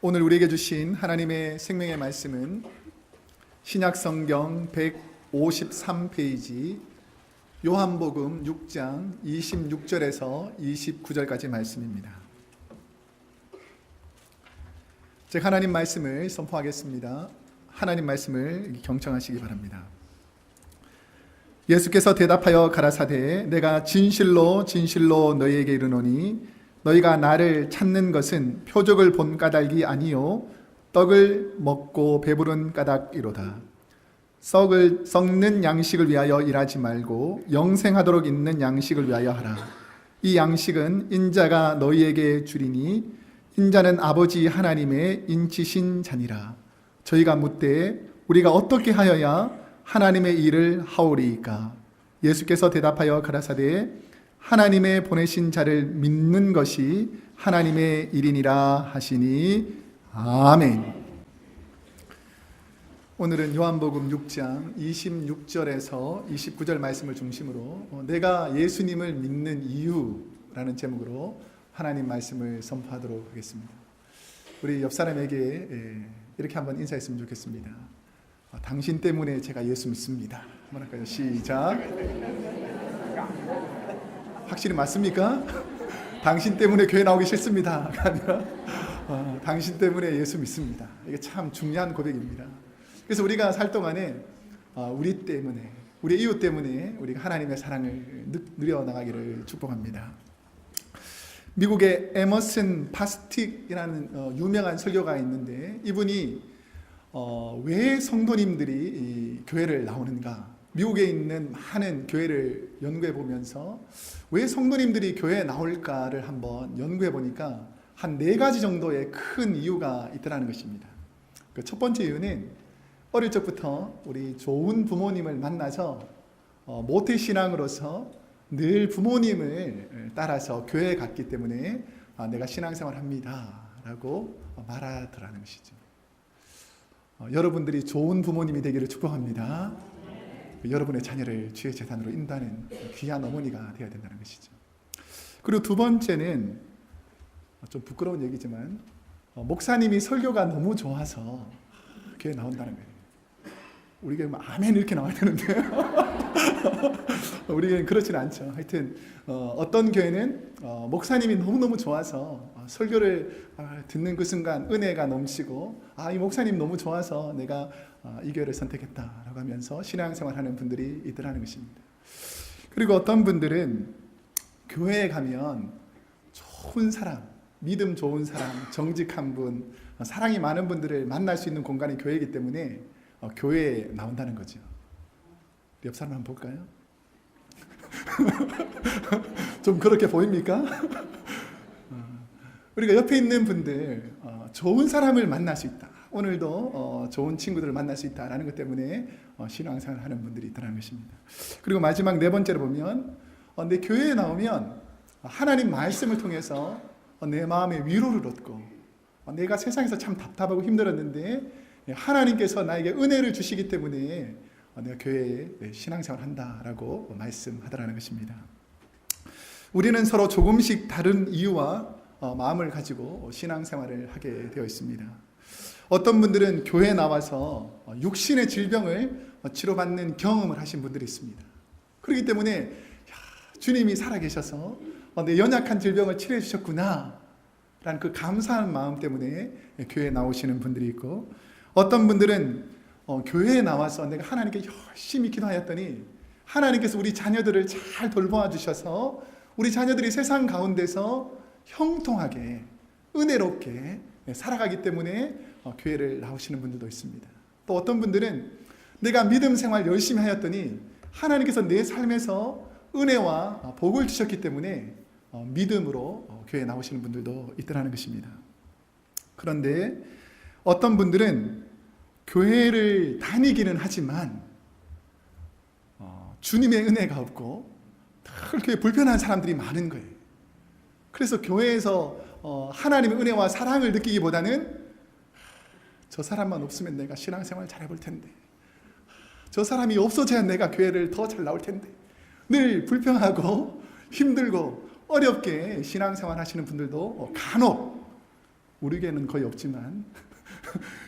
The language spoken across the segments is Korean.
오늘 우리에게 주신 하나님의 생명의 말씀은 신약성경 153페이지 요한복음 6장 26절에서 29절까지 말씀입니다. 제가 하나님 말씀을 선포하겠습니다. 하나님 말씀을 경청하시기 바랍니다. 예수께서 대답하여 가라사대 내가 진실로 진실로 너희에게 이르노니 너희가 나를 찾는 것은 표적을 본 까닭이 아니요 떡을 먹고 배부른 까닭이로다. 썩는 양식을 위하여 일하지 말고 영생하도록 있는 양식을 위하여 하라. 이 양식은 인자가 너희에게 주리니 인자는 아버지 하나님의 인치신 자니라. 저희가 묻되 우리가 어떻게 하여야 하나님의 일을 하오리이까? 예수께서 대답하여 가라사대 하나님의 보내신 자를 믿는 것이 하나님의 일이니라 하시니 아멘. 오늘은 요한복음 6장 26절에서 29절 말씀을 중심으로 내가 예수님을 믿는 이유라는 제목으로 하나님 말씀을 선포하도록 하겠습니다. 우리 옆 사람에게 이렇게 한번 인사했으면 좋겠습니다. 당신 때문에 제가 예수 믿습니다. 한번 할까요? 시작. 확실히 맞습니까? 당신 때문에 교회 나오기 싫습니다. 아니라 당신 때문에 예수 믿습니다. 이게 참 중요한 고백입니다. 그래서 우리가 살 동안에 우리 때문에, 우리 이웃 때문에 우리가 하나님의 사랑을 누려나가기를 축복합니다. 미국의 에머슨 파스틱이라는 유명한 설교가 있는데 이분이 왜 성도님들이 이 교회를 나오는가, 미국에 있는 많은 교회를 연구해 보면서 왜 성도님들이 교회에 나올까를 한번 연구해 보니까 한 4가지 정도의 큰 이유가 있더라는 것입니다. 그 첫 번째 이유는 어릴 적부터 우리 좋은 부모님을 만나서 모태신앙으로서 늘 부모님을 따라서 교회에 갔기 때문에 내가 신앙생활을 합니다 라고 말하더라는 것이죠. 여러분들이 좋은 부모님이 되기를 축복합니다. 여러분의 자녀를 주의 재산으로 인도하는 귀한 어머니가 되어야 된다는 것이죠. 그리고 두 번째는 좀 부끄러운 얘기지만 목사님이 설교가 너무 좋아서 교회에 나온다는 거예요. 우리 교회 아멘 이렇게 나와야 되는데 우리 교회는 그렇지는 않죠. 하여튼 어떤 교회는 목사님이 너무너무 좋아서 설교를 듣는 그 순간 은혜가 넘치고 이 목사님 너무 좋아서 내가 이 교회를 선택했다라고 하면서 신앙생활하는 분들이 있더라는 것입니다. 그리고 어떤 분들은 교회에 가면 좋은 사람, 믿음 좋은 사람, 정직한 분, 사랑이 많은 분들을 만날 수 있는 공간이 교회이기 때문에 교회에 나온다는 거죠. 옆 사람 한번 볼까요? 좀 그렇게 보입니까? 우리가 옆에 있는 분들 좋은 사람을 만날 수 있다. 오늘도 좋은 친구들을 만날 수 있다라는 것 때문에 신앙생활을 하는 분들이 있다는 것입니다. 그리고 마지막 4번째로 보면 내 교회에 나오면 하나님 말씀을 통해서 내 마음에 위로를 얻고 내가 세상에서 참 답답하고 힘들었는데 하나님께서 나에게 은혜를 주시기 때문에 내가 교회에 신앙생활을 한다라고 말씀하더라는 것입니다. 우리는 서로 조금씩 다른 이유와 마음을 가지고 신앙생활을 하게 되어 있습니다. 어떤 분들은 교회에 나와서 육신의 질병을 치료받는 경험을 하신 분들이 있습니다. 그렇기 때문에 주님이 살아계셔서 내 연약한 질병을 치료해 주셨구나 라는 그 감사한 마음 때문에 교회에 나오시는 분들이 있고, 어떤 분들은 교회에 나와서 내가 하나님께 열심히 기도하였더니 하나님께서 우리 자녀들을 잘 돌보아 주셔서 우리 자녀들이 세상 가운데서 형통하게 은혜롭게 살아가기 때문에 교회를 나오시는 분들도 있습니다. 또 어떤 분들은 내가 믿음 생활 열심히 하였더니 하나님께서 내 삶에서 은혜와 복을 주셨기 때문에 믿음으로 교회에 나오시는 분들도 있더라는 것입니다. 그런데 어떤 분들은 교회를 다니기는 하지만 주님의 은혜가 없고 그렇게 불편한 사람들이 많은 거예요. 그래서 교회에서 하나님의 은혜와 사랑을 느끼기보다는 저 사람만 없으면 내가 신앙생활 잘 해볼 텐데, 저 사람이 없어져야 내가 교회를 더 잘 나올 텐데, 늘 불평하고 힘들고 어렵게 신앙생활 하시는 분들도 간혹 우리 교회는 거의 없지만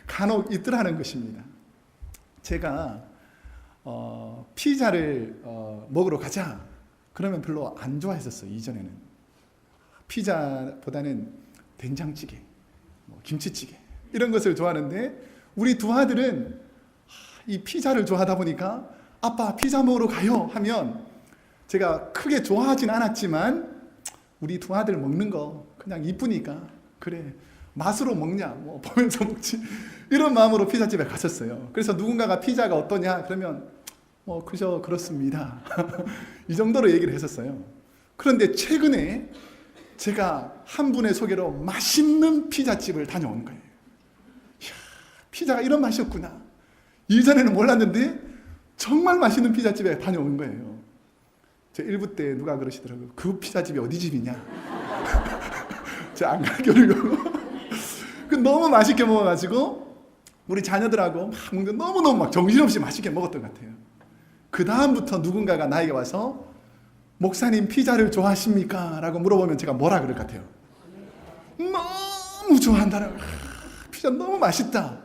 간혹 있더라는 것입니다. 제가 피자를 먹으러 가자 그러면 별로 안 좋아했었어요. 이전에는 피자보다는 된장찌개, 김치찌개 이런 것을 좋아하는데, 우리 두 아들은 이 피자를 좋아하다 보니까 아빠 피자 먹으러 가요 하면 제가 크게 좋아하진 않았지만 우리 두 아들 먹는 거 그냥 이쁘니까 그래 맛으로 먹냐 뭐 보면서 먹지 이런 마음으로 피자집에 갔었어요. 그래서 누군가가 피자가 어떠냐 그러면 그저 그렇습니다 이 정도로 얘기를 했었어요. 그런데 최근에 제가 한 분의 소개로 맛있는 피자집을 다녀온 거예요. 이야, 피자가 이런 맛이었구나. 이전에는 몰랐는데 정말 맛있는 피자집에 다녀온 거예요. 제 1부 때 누가 그러시더라고요. 그 피자집이 어디 집이냐 제가 안 가려고 너무 맛있게 먹어가지고 우리 자녀들하고 막 먹는데 너무너무 막 정신없이 맛있게 먹었던 것 같아요. 그 다음부터 누군가가 나에게 와서 목사님 피자를 좋아하십니까? 라고 물어보면 제가 뭐라 그럴 것 같아요? 너무 좋아한다는 피자 너무 맛있다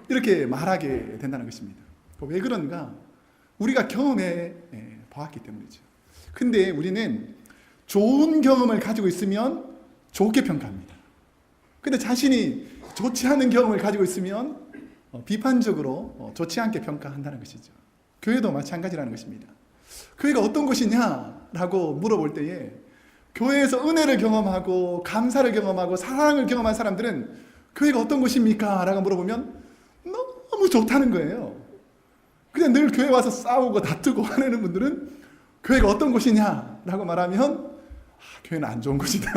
이렇게 말하게 된다는 것입니다. 왜 그런가? 우리가 경험해 보았기 때문이죠. 근데 우리는 좋은 경험을 가지고 있으면 좋게 평가합니다. 근데 자신이 좋지 않은 경험을 가지고 있으면 비판적으로 좋지 않게 평가한다는 것이죠. 교회도 마찬가지라는 것입니다. 교회가 어떤 곳이냐라고 물어볼 때에 교회에서 은혜를 경험하고 감사를 경험하고 사랑을 경험한 사람들은 교회가 어떤 곳입니까? 라고 물어보면 너무 좋다는 거예요. 그냥 늘 교회 와서 싸우고 다투고 하는 분들은 교회가 어떤 곳이냐라고 말하면 교회는 안 좋은 곳이다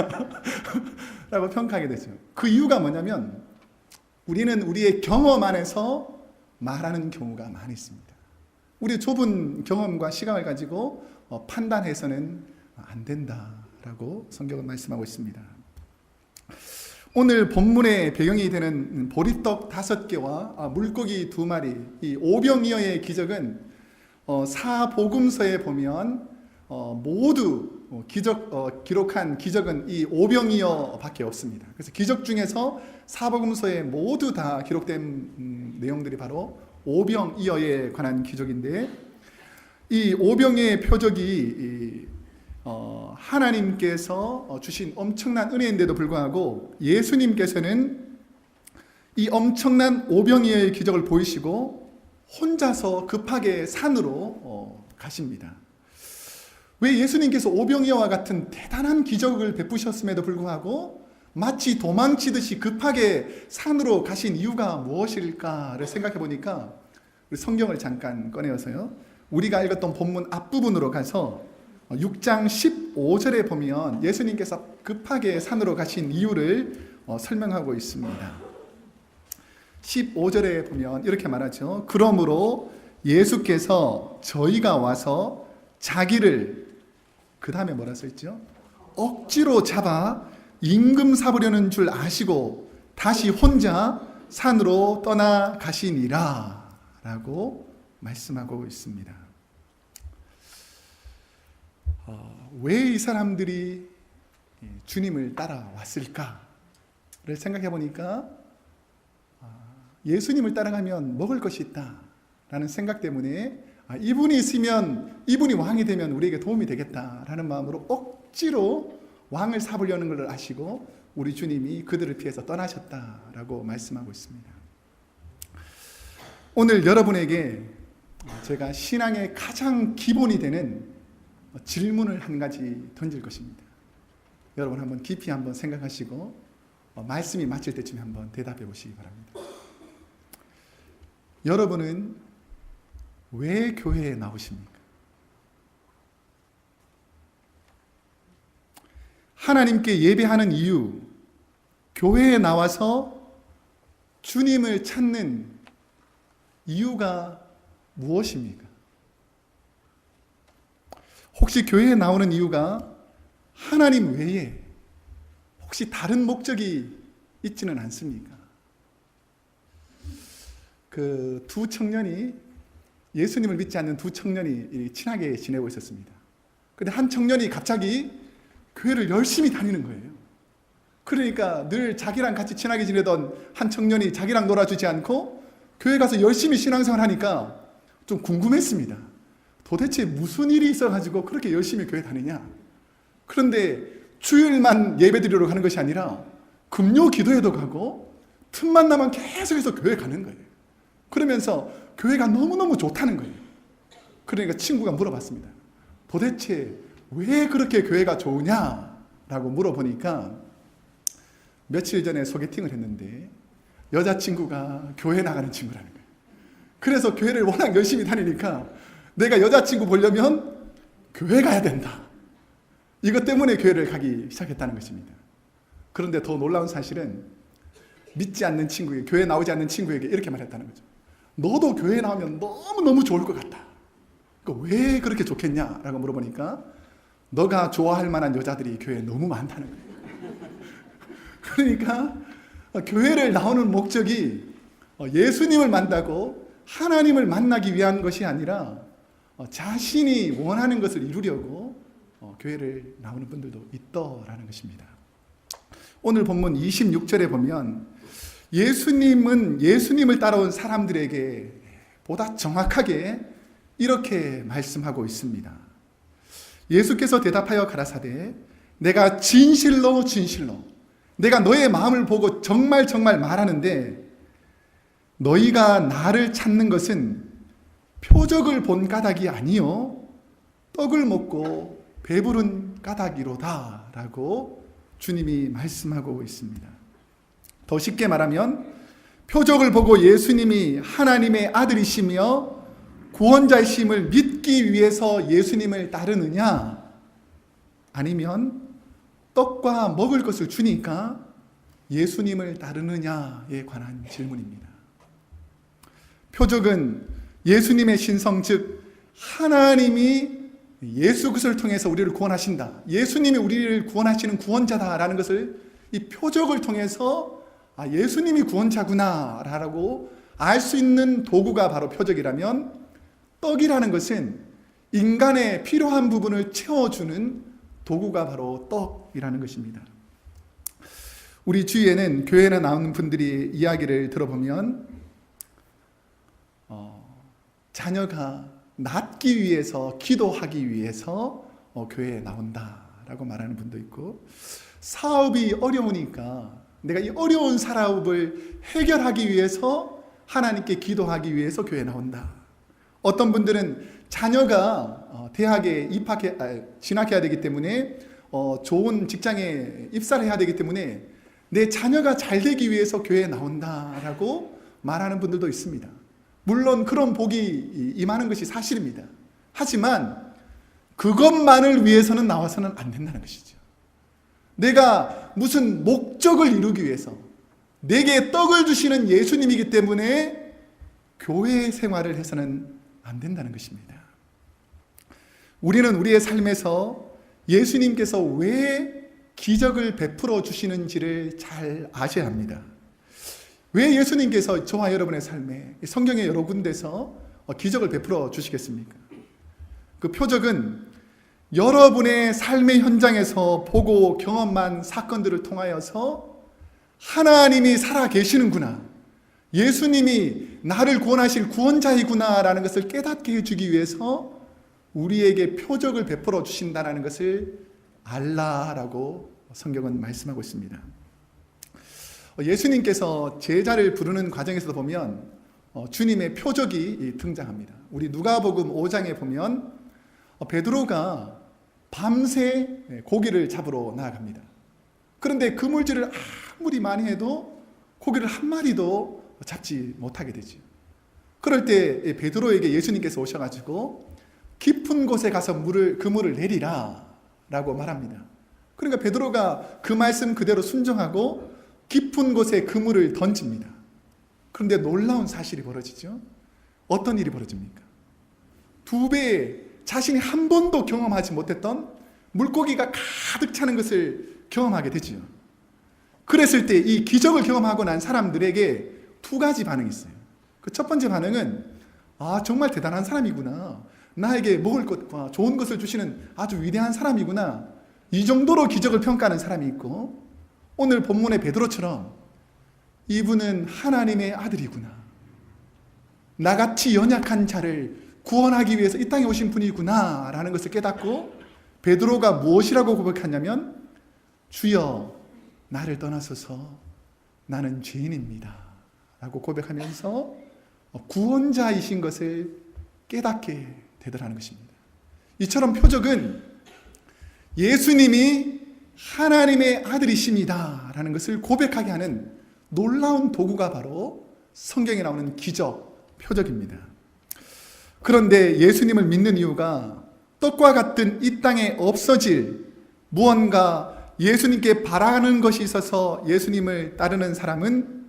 라고 평가하게 되죠. 그 이유가 뭐냐면 우리는 우리의 경험 안에서 말하는 경우가 많이 있습니다. 우리 좁은 경험과 시각을 가지고 판단해서는 안 된다라고 성경은 말씀하고 있습니다. 오늘 본문의 배경이 되는 보리떡 5개와 물고기 2마리, 이 오병이어의 기적은 사복음서에 보면 모두 기록한 기적은 이 오병이어밖에 없습니다. 그래서 기적 중에서 사복음서에 모두 다 기록된 내용들이 바로 오병이어에 관한 기적인데, 이 오병이어의 표적이 하나님께서 주신 엄청난 은혜인데도 불구하고 예수님께서는 이 엄청난 오병이어의 기적을 보이시고 혼자서 급하게 산으로 가십니다. 왜 예수님께서 오병이어와 같은 대단한 기적을 베푸셨음에도 불구하고 마치 도망치듯이 급하게 산으로 가신 이유가 무엇일까를 생각해 보니까 성경을 잠깐 꺼내어서요, 우리가 읽었던 본문 앞부분으로 가서 6장 15절에 보면 예수님께서 급하게 산으로 가신 이유를 설명하고 있습니다. 15절에 보면 이렇게 말하죠. 그러므로 예수께서 저희가 와서 자기를, 그 다음에 뭐라 써있죠? 억지로 잡아 임금 삼으려는 줄 아시고 다시 혼자 산으로 떠나가시니라 라고 말씀하고 있습니다. 왜 이 사람들이 주님을 따라왔을까를 생각해 보니까 예수님을 따라가면 먹을 것이 있다라는 생각 때문에 이분이 있으면, 이분이 왕이 되면 우리에게 도움이 되겠다라는 마음으로 억지로 왕을 삼으려는 걸 아시고 우리 주님이 그들을 피해서 떠나셨다라고 말씀하고 있습니다. 오늘 여러분에게 제가 신앙의 가장 기본이 되는 질문을 한 가지 던질 것입니다. 여러분 한번 깊이 한번 생각하시고 말씀이 마칠 때쯤에 한번 대답해 보시기 바랍니다. 여러분은 왜 교회에 나오십니까? 하나님께 예배하는 이유, 교회에 나와서 주님을 찾는 이유가 무엇입니까? 혹시 교회에 나오는 이유가 하나님 외에 혹시 다른 목적이 있지는 않습니까? 그 두 청년이, 예수님을 믿지 않는 두 청년이 친하게 지내고 있었습니다. 근데 한 청년이 갑자기 교회를 열심히 다니는 거예요. 그러니까 늘 자기랑 같이 친하게 지내던 한 청년이 자기랑 놀아주지 않고 교회 가서 열심히 신앙생활 하니까 좀 궁금했습니다. 도대체 무슨 일이 있어가지고 그렇게 열심히 교회 다니냐? 그런데 주일만 예배드리러 가는 것이 아니라 금요 기도회도 가고 틈만 나면 계속해서 교회 가는 거예요. 그러면서 교회가 너무너무 좋다는 거예요. 그러니까 친구가 물어봤습니다. 도대체 왜 그렇게 교회가 좋으냐라고 물어보니까 며칠 전에 소개팅을 했는데 여자친구가 교회 나가는 친구라는 거예요. 그래서 교회를 워낙 열심히 다니니까 내가 여자친구 보려면 교회 가야 된다. 이것 때문에 교회를 가기 시작했다는 것입니다. 그런데 더 놀라운 사실은 믿지 않는 친구에게, 교회 나오지 않는 친구에게 이렇게 말했다는 거죠. 너도 교회 나오면 너무너무 좋을 것 같다. 왜 그렇게 좋겠냐라고 물어보니까 너가 좋아할 만한 여자들이 교회에 너무 많다는 거예요. 그러니까 교회를 나오는 목적이 예수님을 만나고 하나님을 만나기 위한 것이 아니라 자신이 원하는 것을 이루려고 교회를 나오는 분들도 있더라는 것입니다. 오늘 본문 26절에 보면 예수님은 예수님을 따라온 사람들에게 보다 정확하게 이렇게 말씀하고 있습니다. 예수께서 대답하여 가라사대 내가 진실로 진실로 내가 너의 마음을 보고 정말 말하는데 너희가 나를 찾는 것은 표적을 본 까닭이 아니요 떡을 먹고 배부른 까닭이로다 라고 주님이 말씀하고 있습니다. 더 쉽게 말하면 표적을 보고 예수님이 하나님의 아들이시며 구원자이심을 믿기 위해서 예수님을 따르느냐, 아니면 떡과 먹을 것을 주니까 예수님을 따르느냐에 관한 질문입니다. 표적은 예수님의 신성, 즉 하나님이 예수 그리스도를 통해서 우리를 구원하신다, 예수님이 우리를 구원하시는 구원자다라는 것을 이 표적을 통해서 예수님이 구원자구나 라고 알 수 있는 도구가 바로 표적이라면, 떡이라는 것은 인간의 필요한 부분을 채워주는 도구가 바로 떡이라는 것입니다. 우리 주위에는 교회에 나오는 분들이 이야기를 들어보면 자녀가 낳기 위해서, 기도하기 위해서 교회에 나온다라고 말하는 분도 있고, 사업이 어려우니까 내가 이 어려운 사업을 해결하기 위해서 하나님께 기도하기 위해서 교회에 나온다. 어떤 분들은 자녀가 대학에 진학해야 되기 때문에 좋은 직장에 입사를 해야 되기 때문에 내 자녀가 잘 되기 위해서 교회에 나온다라고 말하는 분들도 있습니다. 물론 그런 복이 임하는 것이 사실입니다. 하지만 그것만을 위해서는 나와서는 안 된다는 것이죠. 내가 무슨 목적을 이루기 위해서, 내게 떡을 주시는 예수님이기 때문에 교회 생활을 해서는 안 된다는 것입니다. 우리는 우리의 삶에서 예수님께서 왜 기적을 베풀어 주시는지를 잘 아셔야 합니다. 왜 예수님께서 저와 여러분의 삶에 성경의 여러 군데서 기적을 베풀어 주시겠습니까? 그 표적은 여러분의 삶의 현장에서 보고 경험한 사건들을 통하여서 하나님이 살아 계시는구나, 예수님이 나를 구원하실 구원자이구나 라는 것을 깨닫게 해주기 위해서 우리에게 표적을 베풀어 주신다는 것을 알라라고 성경은 말씀하고 있습니다. 예수님께서 제자를 부르는 과정에서 보면 주님의 표적이 등장합니다. 우리 누가복음 5장에 보면 베드로가 밤새 고기를 잡으러 나아갑니다. 그런데 그물질을 아무리 많이 해도 고기를 한 마리도 잡지 못하게 되죠. 그럴 때 베드로에게 예수님께서 오셔가지고 깊은 곳에 가서 그물을 내리라 라고 말합니다. 그러니까 베드로가 그 말씀 그대로 순종하고 깊은 곳에 그물을 던집니다. 그런데 놀라운 사실이 벌어지죠. 어떤 일이 벌어집니까? 2배의 자신이 한 번도 경험하지 못했던 물고기가 가득 차는 것을 경험하게 되죠. 그랬을 때 이 기적을 경험하고 난 사람들에게 2가지 반응이 있어요. 그 첫 번째 반응은 정말 대단한 사람이구나, 나에게 먹을 것과 좋은 것을 주시는 아주 위대한 사람이구나, 이 정도로 기적을 평가하는 사람이 있고, 오늘 본문의 베드로처럼 이분은 하나님의 아들이구나, 나같이 연약한 자를 구원하기 위해서 이 땅에 오신 분이구나 라는 것을 깨닫고 베드로가 무엇이라고 고백하냐면 주여 나를 떠나소서 나는 죄인입니다 라고 고백하면서 구원자이신 것을 깨닫게 되더라는 것입니다. 이처럼 표적은 예수님이 하나님의 아들이십니다 라는 것을 고백하게 하는 놀라운 도구가 바로 성경에 나오는 기적, 표적입니다. 그런데 예수님을 믿는 이유가 떡과 같은 이 땅에 없어질 무언가 예수님께 바라는 것이 있어서 예수님을 따르는 사람은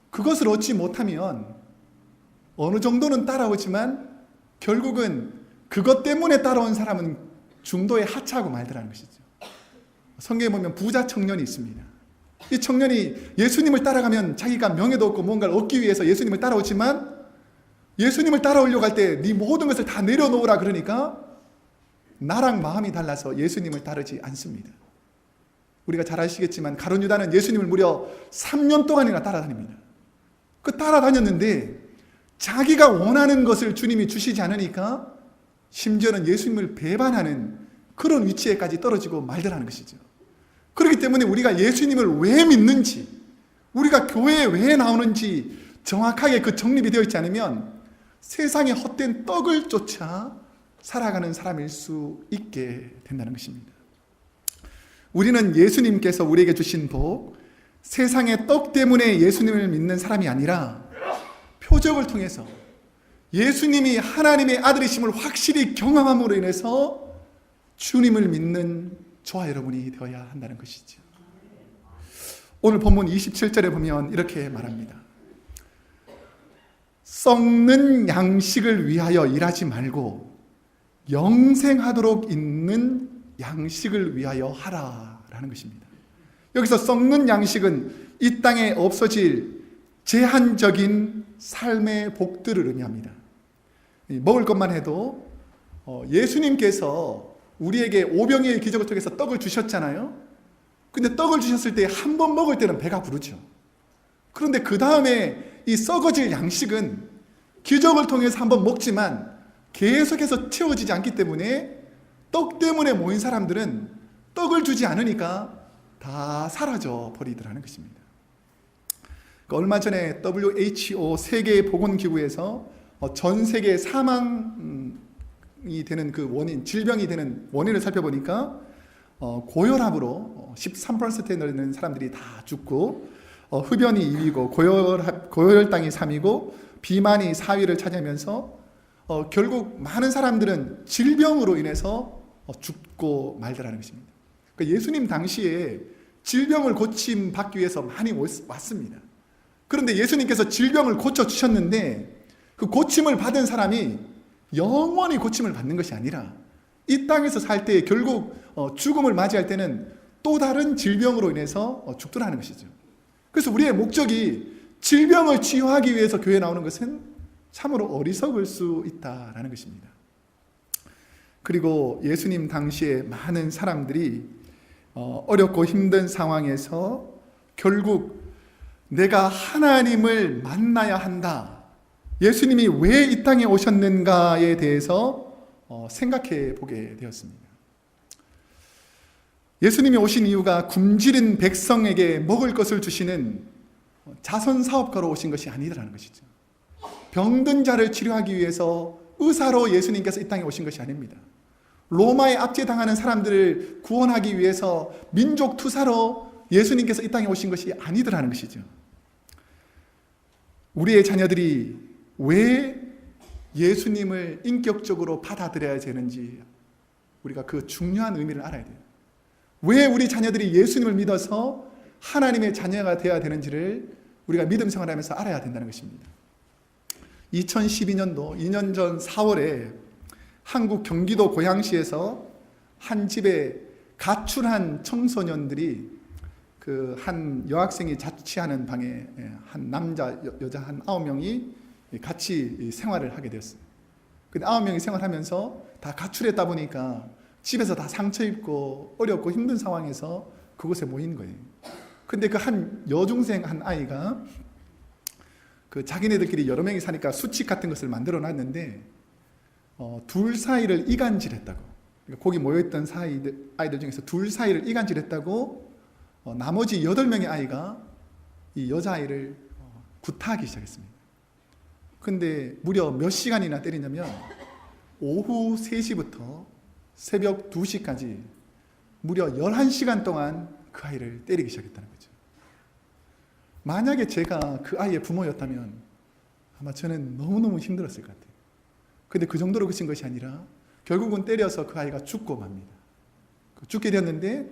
그것을 얻지 못하면 어느 정도는 따라오지만 결국은 그것 때문에 따라온 사람은 중도에 하차하고 말더라는 것이죠. 성경에 보면 부자 청년이 있습니다. 이 청년이 예수님을 따라가면 자기가 명예도 얻고 뭔가를 얻기 위해서 예수님을 따라오지만 예수님을 따라오려고 할 때 네 모든 것을 다 내려놓으라 그러니까 나랑 마음이 달라서 예수님을 따르지 않습니다. 우리가 잘 아시겠지만 가룟 유다는 예수님을 무려 3년 동안이나 따라다닙니다. 그 따라다녔는데 자기가 원하는 것을 주님이 주시지 않으니까 심지어는 예수님을 배반하는 그런 위치에까지 떨어지고 말더라는 것이죠. 그렇기 때문에 우리가 예수님을 왜 믿는지, 우리가 교회에 왜 나오는지 정확하게 그 정립이 되어 있지 않으면 세상의 헛된 떡을 쫓아 살아가는 사람일 수 있게 된다는 것입니다. 우리는 예수님께서 우리에게 주신 복, 세상의 떡 때문에 예수님을 믿는 사람이 아니라 표적을 통해서 예수님이 하나님의 아들이심을 확실히 경험함으로 인해서 주님을 믿는 저와 여러분이 되어야 한다는 것이죠. 오늘 본문 27절에 보면 이렇게 말합니다. 썩는 양식을 위하여 일하지 말고 영생하도록 있는 양식을 위하여 하라 라는 것입니다. 여기서 썩는 양식은 이 땅에 없어질 제한적인 삶의 복들을 의미합니다. 먹을 것만 해도 예수님께서 우리에게 오병이의 기적을 통해서 떡을 주셨잖아요. 근데 떡을 주셨을 때 한 번 먹을 때는 배가 부르죠. 그런데 그 다음에 이 썩어질 양식은 기적을 통해서 한 번 먹지만 계속해서 채워지지 않기 때문에 떡 때문에 모인 사람들은 떡을 주지 않으니까 다 사라져 버리더라는 것입니다. 얼마 전에 WHO 세계보건기구에서 전 세계 사망이 되는 그 원인, 질병이 되는 원인을 살펴보니까 고혈압으로 13%에 되는 사람들이 다 죽고 흡연이 2위고 고혈당이 3위고 비만이 4위를 차지하면서 결국 많은 사람들은 질병으로 인해서 죽고 말더라는 것입니다. 그러니까 예수님 당시에 질병을 고침받기 위해서 많이 왔습니다. 그런데 예수님께서 질병을 고쳐주셨는데 그 고침을 받은 사람이 영원히 고침을 받는 것이 아니라 이 땅에서 살 때 결국 죽음을 맞이할 때는 또 다른 질병으로 인해서 죽더라는 것이죠. 그래서 우리의 목적이 질병을 치유하기 위해서 교회에 나오는 것은 참으로 어리석을 수 있다라는 것입니다. 그리고 예수님 당시에 많은 사람들이 어렵고 힘든 상황에서 결국 내가 하나님을 만나야 한다, 예수님이 왜 이 땅에 오셨는가에 대해서 생각해 보게 되었습니다. 예수님이 오신 이유가 굶주린 백성에게 먹을 것을 주시는 자선사업가로 오신 것이 아니라는 것이죠. 병든 자를 치료하기 위해서 의사로 예수님께서 이 땅에 오신 것이 아닙니다. 로마에 압제당하는 사람들을 구원하기 위해서 민족 투사로 예수님께서 이 땅에 오신 것이 아니더라는 것이죠. 우리의 자녀들이 왜 예수님을 인격적으로 받아들여야 되는지 우리가 그 중요한 의미를 알아야 돼요. 왜 우리 자녀들이 예수님을 믿어서 하나님의 자녀가 되어야 되는지를 우리가 믿음 생활하면서 알아야 된다는 것입니다. 2012년도 2년 전 4월에 한국 경기도 고양시에서 한 집에 가출한 청소년들이 그 한 여학생이 자취하는 방에 한 남자 여자 한 9명이 같이 생활을 하게 되었어요. 근데 9명이 생활하면서 다 가출했다 보니까 집에서 다 상처 입고 어렵고 힘든 상황에서 그곳에 모인 거예요. 근데 그 한 여중생 한 아이가 그 자기네들끼리 여러 명이 사니까 수칙 같은 것을 만들어 놨는데 둘 사이를 이간질했다고. 그러니까 거기 모여있던 아이들 중에서 둘 사이를 이간질했다고 나머지 8명의 아이가 이 여자아이를 구타하기 시작했습니다. 근데 무려 몇 시간이나 때리냐면 오후 3시부터 새벽 2시까지 무려 11시간 동안 그 아이를 때리기 시작했다는 거죠. 만약에 제가 그 아이의 부모였다면 아마 저는 너무너무 힘들었을 것 같아요. 근데 그 정도로 그친 것이 아니라 결국은 때려서 그 아이가 죽고 맙니다. 죽게 되었는데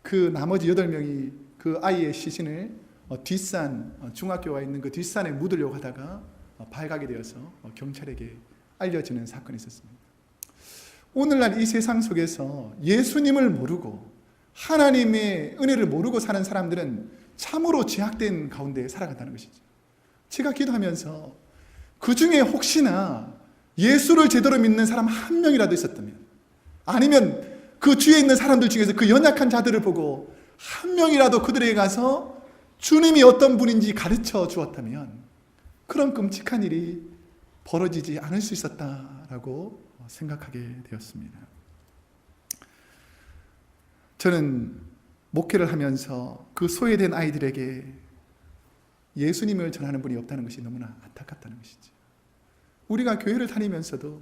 그 나머지 8명이 그 아이의 시신을 뒷산, 중학교가 있는 그 뒷산에 묻으려고 하다가 발각이 되어서 경찰에게 알려지는 사건이 있었습니다. 오늘날 이 세상 속에서 예수님을 모르고 하나님의 은혜를 모르고 사는 사람들은 참으로 제약된 가운데 살아간다는 것이죠. 제가 기도하면서 그 중에 혹시나 예수를 제대로 믿는 사람 한 명이라도 있었다면, 아니면 그 주위에 있는 사람들 중에서 그 연약한 자들을 보고 한 명이라도 그들에게 가서 주님이 어떤 분인지 가르쳐 주었다면 그런 끔찍한 일이 벌어지지 않을 수 있었다라고 생각하게 되었습니다. 저는 목회를 하면서 그 소외된 아이들에게 예수님을 전하는 분이 없다는 것이 너무나 안타깝다는 것이죠. 우리가 교회를 다니면서도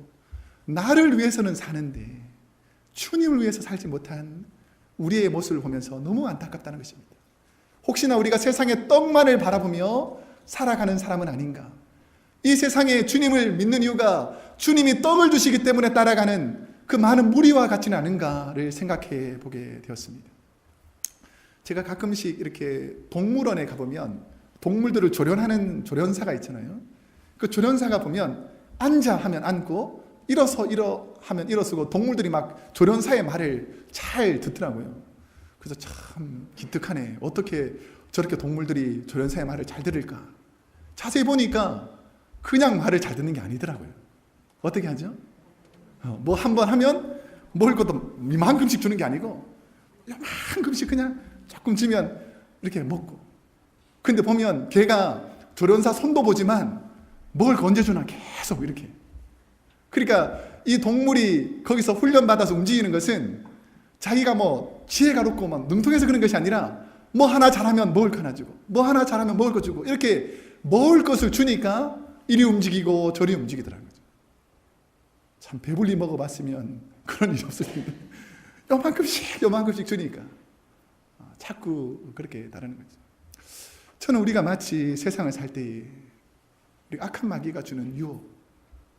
나를 위해서는 사는데 주님을 위해서 살지 못한 우리의 모습을 보면서 너무 안타깝다는 것입니다. 혹시나 우리가 세상의 떡만을 바라보며 살아가는 사람은 아닌가? 이 세상에 주님을 믿는 이유가 주님이 떡을 주시기 때문에 따라가는 그 많은 무리와 같지는 않은가를 생각해 보게 되었습니다. 제가 가끔씩 이렇게 동물원에 가보면 동물들을 조련하는 조련사가 있잖아요. 그 조련사가 보면 앉아 하면 앉고 일어서 하면 일어서고 동물들이 막 조련사의 말을 잘 듣더라고요. 그래서 참 기특하네. 어떻게 저렇게 동물들이 조련사의 말을 잘 들을까? 자세히 보니까 그냥 말을 잘 듣는 게 아니더라고요. 어떻게 하죠? 뭐 한 번 하면 먹을 것도 이만큼씩 주는 게 아니고 이만큼씩 그냥 조금 주면 이렇게 먹고. 근데 보면 걔가 조련사 손도 보지만 먹을 거 언제 주나 계속 이렇게. 그러니까 이 동물이 거기서 훈련받아서 움직이는 것은 자기가 뭐 지혜가 높고 막 능통해서 그런 것이 아니라 뭐 하나 잘하면 먹을 거 하나 주고 뭐 하나 잘하면 먹을 거 주고 이렇게 먹을 것을 주니까 이리 움직이고 저리 움직이더라고요. 참 배불리 먹어봤으면 그런 일이 없을 텐데 요만큼씩 주니까 자꾸 그렇게 다루는 거죠. 저는 우리가 마치 세상을 살 때에 우리 악한 마귀가 주는 유혹,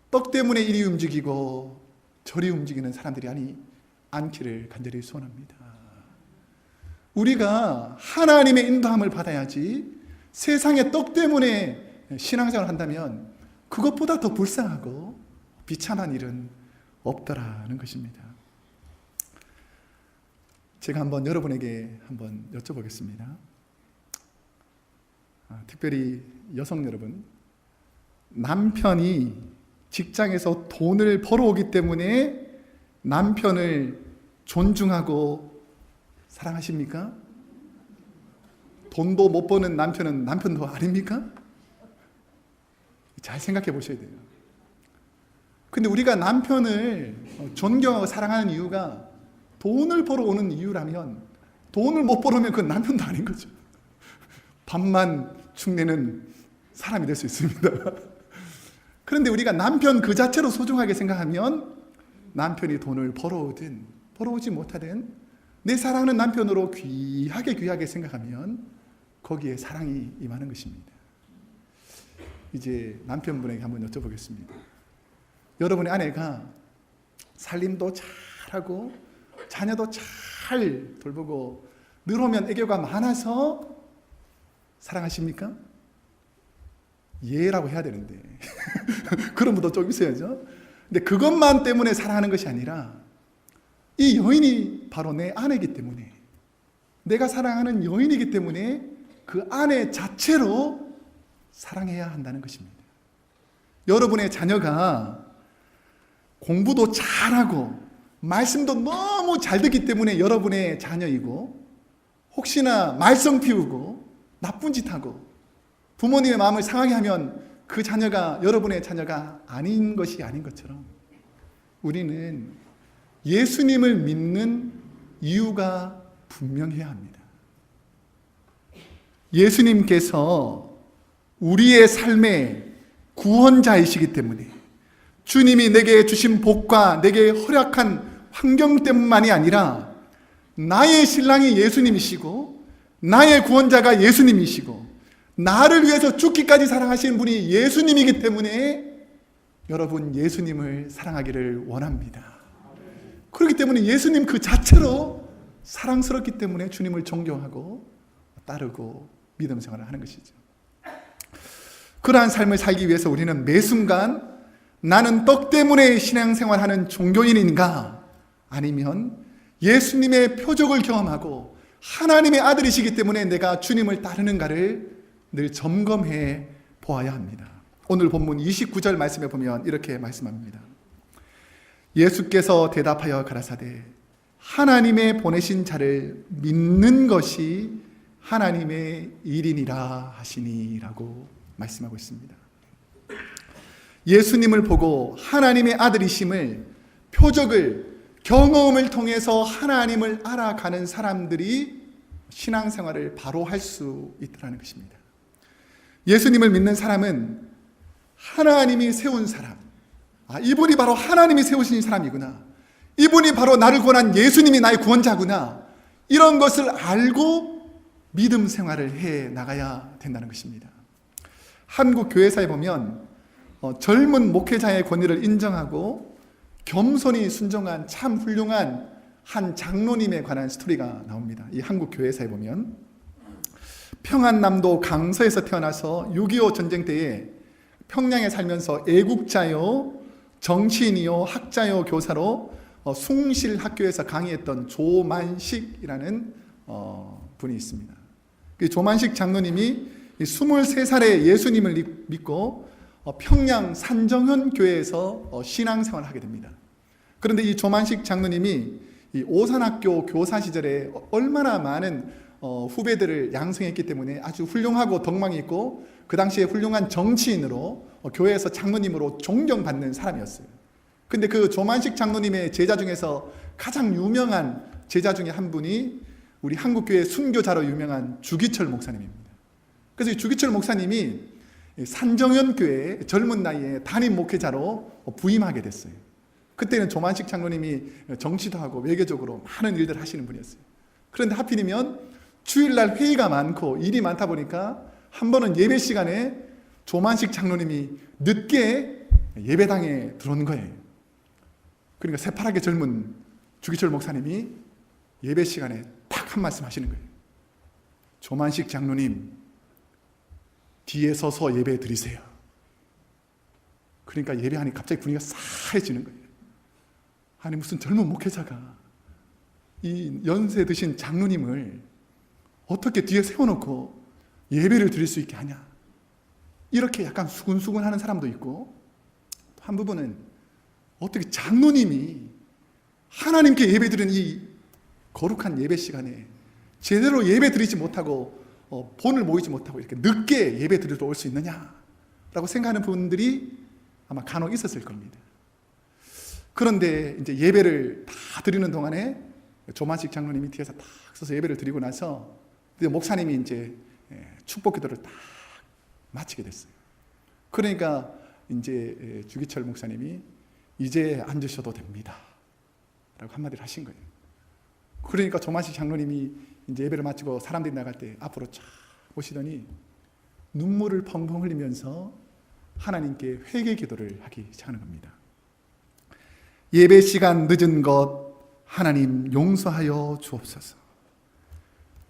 떡 때문에 이리 움직이고 저리 움직이는 사람들이 않기를 간절히 소원합니다. 우리가 하나님의 인도함을 받아야지 세상의 떡 때문에 신앙생활을 한다면 그것보다 더 불쌍하고 비참한 일은 없더라는 것입니다. 제가 여러분에게 여쭤보겠습니다. 특별히 여성 여러분, 남편이 직장에서 돈을 벌어오기 때문에 남편을 존중하고 사랑하십니까? 돈도 못 버는 남편은 남편도 아닙니까? 잘 생각해 보셔야 돼요. 근데 우리가 남편을 존경하고 사랑하는 이유가 돈을 벌어오는 이유라면 돈을 못 벌어오면 그건 남편도 아닌 거죠. 밥만 축내는 사람이 될 수 있습니다. 그런데 우리가 남편 그 자체로 소중하게 생각하면 남편이 돈을 벌어오든 벌어오지 못하든 내 사랑하는 남편으로 귀하게 생각하면 거기에 사랑이 임하는 것입니다. 이제 남편분에게 한번 여쭤보겠습니다. 여러분의 아내가 살림도 잘하고 자녀도 잘 돌보고 늘 오면 애교가 많아서 사랑하십니까? 예라고 해야 되는데 그런 분도 좀 있어야죠. 근데 그것만 때문에 사랑하는 것이 아니라 이 여인이 바로 내 아내이기 때문에, 내가 사랑하는 여인이기 때문에 그 아내 자체로 사랑해야 한다는 것입니다. 여러분의 자녀가 공부도 잘하고 말씀도 너무 잘 듣기 때문에 여러분의 자녀이고, 혹시나 말썽 피우고 나쁜 짓 하고 부모님의 마음을 상하게 하면 그 자녀가 여러분의 자녀가 아닌 것이 아닌 것처럼 우리는 예수님을 믿는 이유가 분명해야 합니다. 예수님께서 우리의 삶의 구원자이시기 때문에 주님이 내게 주신 복과 내게 허락한 환경 때문만이 아니라 나의 신랑이 예수님이시고 나의 구원자가 예수님이시고 나를 위해서 죽기까지 사랑하시는 분이 예수님이기 때문에 여러분 예수님을 사랑하기를 원합니다. 그렇기 때문에 예수님 그 자체로 사랑스럽기 때문에 주님을 존경하고 따르고 믿음 생활을 하는 것이죠. 그러한 삶을 살기 위해서 우리는 매 순간 나는 떡 때문에 신앙생활하는 종교인인가 아니면 예수님의 표적을 경험하고 하나님의 아들이시기 때문에 내가 주님을 따르는가를 늘 점검해 보아야 합니다. 오늘 본문 29절 말씀에 보면 이렇게 말씀합니다. 예수께서 대답하여 가라사대 하나님의 보내신 자를 믿는 것이 하나님의 일이니라 하시니라고 말씀하고 있습니다. 예수님을 보고 하나님의 아들이심을 표적을 경험을 통해서 하나님을 알아가는 사람들이 신앙생활을 바로 할 수 있다는 것입니다. 예수님을 믿는 사람은 하나님이 세운 사람, 이분이 바로 하나님이 세우신 사람이구나, 이분이 바로 나를 구원한 예수님이 나의 구원자구나, 이런 것을 알고 믿음 생활을 해 나가야 된다는 것입니다. 한국 교회사에 보면 젊은 목회자의 권위를 인정하고 겸손히 순종한 참 훌륭한 한 장로님에 관한 스토리가 나옵니다. 이 한국 교회사에 보면 평안남도 강서에서 태어나서 6.25 전쟁 때에 평양에 살면서 애국자요, 정치인이요, 학자요, 교사로 숭실학교에서 강의했던 조만식이라는 분이 있습니다. 그 조만식 장로님이 23살에 예수님을 믿고 평양 산정현 교회에서 신앙생활을 하게 됩니다. 그런데 이 조만식 장로님이 이 오산학교 교사 시절에 얼마나 많은 후배들을 양성했기 때문에 아주 훌륭하고 덕망이 있고 그 당시에 훌륭한 정치인으로 교회에서 장로님으로 존경받는 사람이었어요. 근데 그 조만식 장로님의 제자 중에서 가장 유명한 제자 중에 한 분이 우리 한국교회 순교자로 유명한 주기철 목사님입니다. 그래서 이 주기철 목사님이 산정현 교회에 젊은 나이에 담임 목회자로 부임하게 됐어요. 그때는 조만식 장로님이 정치도 하고 외교적으로 많은 일들을 하시는 분이었어요. 그런데 하필이면 주일날 회의가 많고 일이 많다 보니까 한 번은 예배 시간에 조만식 장로님이 늦게 예배당에 들어온 거예요. 그러니까 새파랗게 젊은 주기철 목사님이 예배 시간에 딱 한 말씀 하시는 거예요. 조만식 장로님, 뒤에 서서 예배 드리세요. 그러니까 예배하니 갑자기 분위기가 싸해지는 거예요. 아니 무슨 젊은 목회자가 이 연세 드신 장로님을 어떻게 뒤에 세워놓고 예배를 드릴 수 있게 하냐, 이렇게 약간 수근수근 하는 사람도 있고, 한 부분은 어떻게 장로님이 하나님께 예배 드리는 이 거룩한 예배 시간에 제대로 예배 드리지 못하고 본을 모이지 못하고 이렇게 늦게 예배 드리러 올 수 있느냐라고 생각하는 분들이 아마 간혹 있었을 겁니다. 그런데 이제 예배를 다 드리는 동안에 조만식 장로님이 뒤에서 딱 서서 예배를 드리고 나서 목사님이 이제 축복 기도를 딱 마치게 됐어요. 그러니까 이제 주기철 목사님이 이제 앉으셔도 됩니다 라고 한마디를 하신 거예요. 그러니까 조만식 장로님이 이제 예배를 마치고 사람들이 나갈 때 앞으로 쫙 오시더니 눈물을 펑펑 흘리면서 하나님께 회개 기도를 하기 시작하는 겁니다. 예배 시간 늦은 것 하나님 용서하여 주옵소서.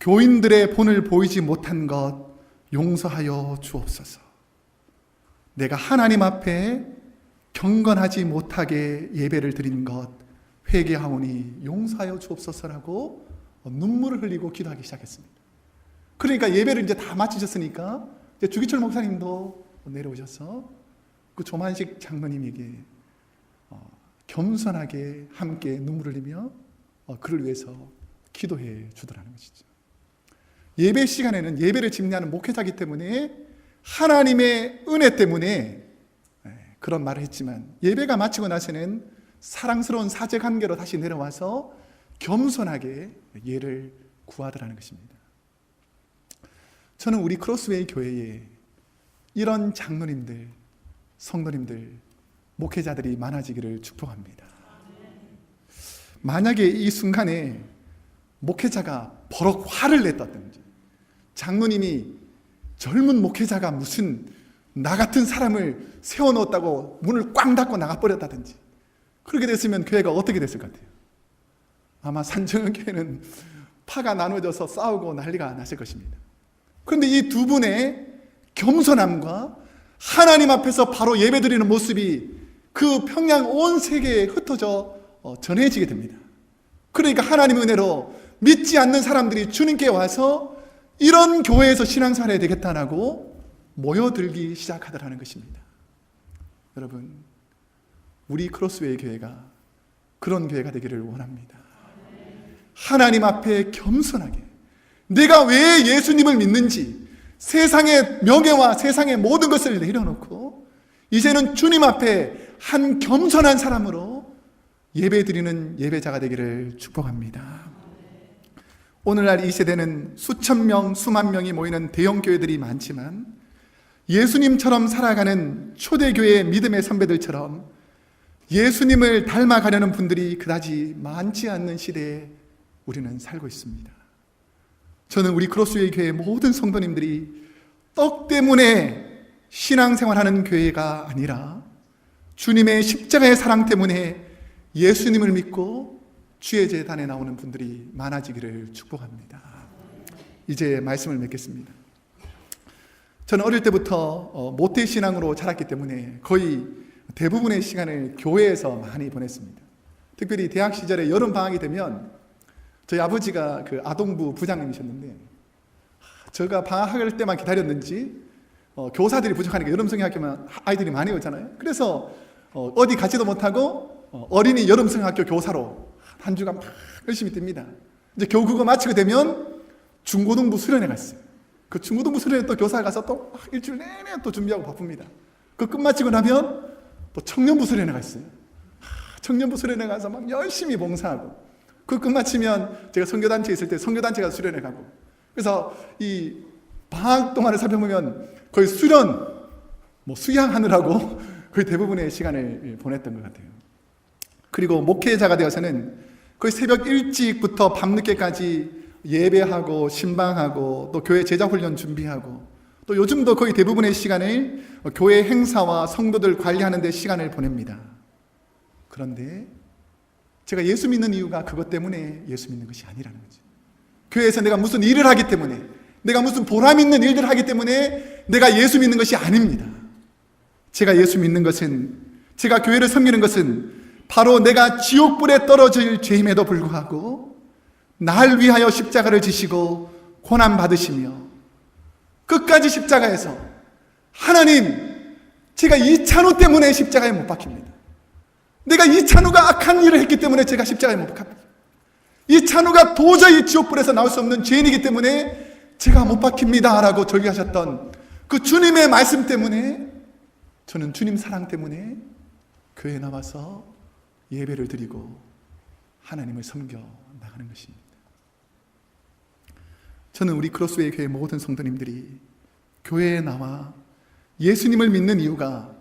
교인들의 본을 보이지 못한 것 용서하여 주옵소서. 내가 하나님 앞에 경건하지 못하게 예배를 드린 것 회개하오니 용서하여 주옵소서라고 눈물을 흘리고 기도하기 시작했습니다. 그러니까 예배를 이제 다 마치셨으니까 이제 주기철 목사님도 내려오셔서 그 조만식 장로님에게 겸손하게 함께 눈물을 흘리며 그를 위해서 기도해 주더라는 것이죠. 예배 시간에는 예배를 집례하는 목회자이기 때문에 하나님의 은혜 때문에 그런 말을 했지만, 예배가 마치고 나서는 사랑스러운 사제 관계로 다시 내려와서 겸손하게 예를 구하더라는 것입니다. 저는 우리 크로스웨이 교회에 이런 장로님들, 성도님들, 목회자들이 많아지기를 축복합니다. 만약에 이 순간에 목회자가 버럭 화를 냈다든지, 장로님이 젊은 목회자가 무슨 나 같은 사람을 세워놓았다고 문을 꽝 닫고 나가버렸다든지, 그렇게 됐으면 교회가 어떻게 됐을 것 같아요? 아마 산정은 교회는 파가 나눠져서 싸우고 난리가 났을 것입니다. 그런데 이 두 분의 겸손함과 하나님 앞에서 바로 예배드리는 모습이 그 평양 온 세계에 흩어져 전해지게 됩니다. 그러니까 하나님의 은혜로 믿지 않는 사람들이 주님께 와서 이런 교회에서 신앙생활 해야 되겠다라고 모여들기 시작하더라는 것입니다. 여러분, 우리 크로스웨이 교회가 그런 교회가 되기를 원합니다. 하나님 앞에 겸손하게 내가 왜 예수님을 믿는지, 세상의 명예와 세상의 모든 것을 내려놓고 이제는 주님 앞에 한 겸손한 사람으로 예배드리는 예배자가 되기를 축복합니다. 오늘날 이 세대는 수천 명, 수만 명이 모이는 대형 교회들이 많지만 예수님처럼 살아가는 초대교회의 믿음의 선배들처럼 예수님을 닮아가려는 분들이 그다지 많지 않는 시대에 우리는 살고 있습니다. 저는 우리 크로스웨이 교회의 모든 성도님들이 떡 때문에 신앙생활하는 교회가 아니라 주님의 십자가의 사랑 때문에 예수님을 믿고 주의 제단에 나오는 분들이 많아지기를 축복합니다. 이제 말씀을 맺겠습니다. 저는 어릴 때부터 모태신앙으로 자랐기 때문에 거의 대부분의 시간을 교회에서 많이 보냈습니다. 특별히 대학 시절에 여름방학이 되면 저희 아버지가 그 아동부 부장님이셨는데, 제가 방학할 때만 기다렸는지 교사들이 부족하니까 여름성경학교만 아이들이 많이 오잖아요. 그래서 어디 가지도 못하고 어린이 여름성경학교 교사로 한 주간 막 열심히 띱니다. 이제 겨우 그거 마치게 되면 중고등부 수련회 갔어요. 그 중고등부 수련회 또 교사 가서 또 일주일 내내 또 준비하고 바쁩니다. 그 끝마치고 나면 또 청년부 수련회 갔어요. 청년부 수련회 가서 막 열심히 봉사하고, 그 끝마치면 제가 선교단체에 있을 때 선교단체 가서 수련회 가고, 그래서 이 방학 동안을 살펴보면 거의 수련, 수양하느라고 거의 대부분의 시간을 보냈던 것 같아요. 그리고 목회자가 되어서는 거의 새벽 일찍부터 밤늦게까지 예배하고 신방하고 또 교회 제자훈련 준비하고, 또 요즘도 거의 대부분의 시간을 교회 행사와 성도들 관리하는 데 시간을 보냅니다. 그런데 제가 예수 믿는 이유가 그것 때문에 예수 믿는 것이 아니라는 거죠. 교회에서 내가 무슨 일을 하기 때문에, 내가 무슨 보람 있는 일들을 하기 때문에 내가 예수 믿는 것이 아닙니다. 제가 예수 믿는 것은, 제가 교회를 섬기는 것은 바로 내가 지옥불에 떨어질 죄임에도 불구하고 날 위하여 십자가를 지시고 고난 받으시며 끝까지 십자가에서, 하나님, 제가 이찬우 때문에 십자가에 못 박힙니다. 내가 이찬우가 악한 일을 했기 때문에 제가 십자가에 못 박힙니다. 이찬우가 도저히 지옥불에서 나올 수 없는 죄인이기 때문에 제가 못 박힙니다 라고 절규하셨던 그 주님의 말씀 때문에, 저는 주님 사랑 때문에 교회에 나와서 예배를 드리고 하나님을 섬겨 나가는 것입니다. 저는 우리 크로스웨이 교회 모든 성도님들이 교회에 나와 예수님을 믿는 이유가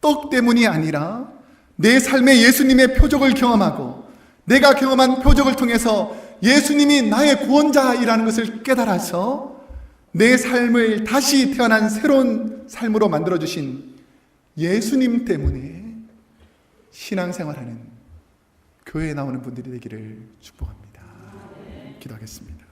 떡 때문이 아니라 내 삶에 예수님의 표적을 경험하고 내가 경험한 표적을 통해서 예수님이 나의 구원자이라는 것을 깨달아서 내 삶을 다시 태어난 새로운 삶으로 만들어주신 예수님 때문에 신앙생활하는 교회에 나오는 분들이 되기를 축복합니다. 기도하겠습니다.